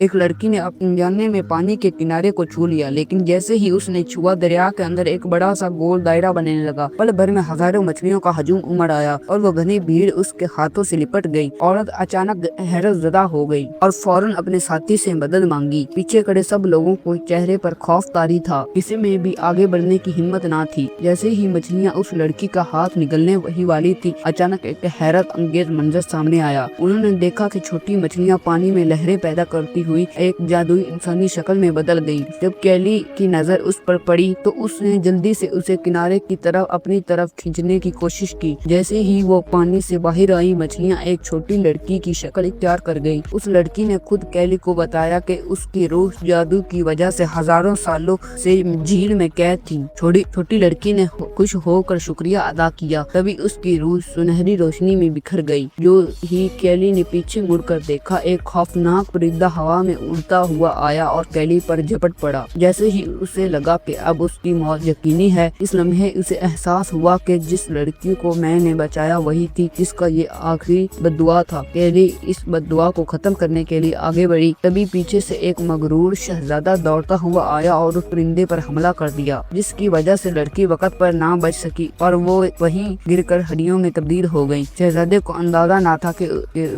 एक लड़की ने अपने जाने में पानी के किनारे को छू लिया, लेकिन जैसे ही उसने छुआ, दरिया के अंदर एक बड़ा सा गोल दायरा बनने लगा। पल भर में हजारों मछलियों का हजूम उमड़ आया और वो घनी भीड़ उसके हाथों से लिपट गई। औरत अचानक हैरत ज़दा हो गई और फौरन अपने साथी से मदद मांगी। पीछे खड़े सब लोगों को चेहरे पर खौफ तारी था, किसी में भी आगे बढ़ने की हिम्मत ना थी। जैसे ही मछलियाँ उस लड़की का हाथ निगलने ही वाली थी, अचानक एक हैरत अंगेज मंजर सामने आया। उन्होंने देखा कि छोटी मछलियाँ पानी में लहरें पैदा करती हुई एक जादुई इंसानी शक्ल में बदल गई। जब कैली की नजर उस पर पड़ी तो उसने जल्दी से उसे किनारे की तरफ अपनी तरफ खींचने की कोशिश की। जैसे ही वो पानी से बाहर आई, मछलियाँ एक छोटी लड़की की शक्ल इख्तियार कर गई। उस लड़की ने खुद कैली को बताया कि उसकी रूह जादू की वजह से हजारों सालों से झील में कैद थी। छोटी लड़की ने खुश होकर शुक्रिया अदा किया। तभी उसकी रूह सुनहरी रोशनी में बिखर गई। जो ही कैली ने पीछे मुड़कर देखा, एक खौफनाक परिंदा हवा में उड़ता हुआ आया और कैली पर झपट पड़ा। जैसे ही उसे लगा कि अब उसकी मौत यकीनी है, इस लम्हे उसे एहसास हुआ कि जिस लड़की को मैंने बचाया वही थी जिसका ये आखिरी बद्दुआ था। कैली इस बद्दुआ को खत्म करने के लिए आगे बढ़ी। तभी पीछे से एक मगरूर शहजादा दौड़ता हुआ आया और उस परिंदे पर हमला कर दिया, जिसकी वजह से लड़की वक्त पर ना बच सकी और वो वहीं गिरकर हड्डियों में तब्दील हो गई। शहजादे को अंदाजा ना था कि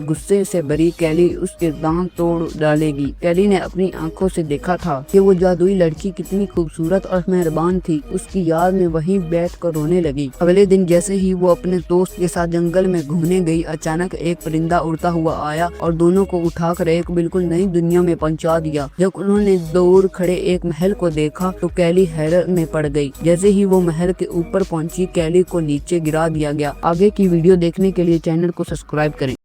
गुस्से से भरी कैली उसके दांत तोड़ डालेगी। कैली ने अपनी आंखों से देखा था कि वो जादुई लड़की कितनी खूबसूरत और मेहरबान थी। उसकी याद में वहीं बैठकर रोने लगी। अगले दिन जैसे ही वो अपने दोस्त के साथ जंगल में घूमने गई, अचानक एक परिंदा उड़ता हुआ आया और दोनों को उठाकर एक बिल्कुल नई दुनिया में पहुंचा दिया। जब उन्होंने दूर खड़े एक महल को देखा तो कैली हैरत में पड़ गई। जैसे ही वो महल के ऊपर पहुंची, कैली को नीचे गिरा दिया गया। आगे की वीडियो देखने के लिए चैनल को सब्सक्राइब करें।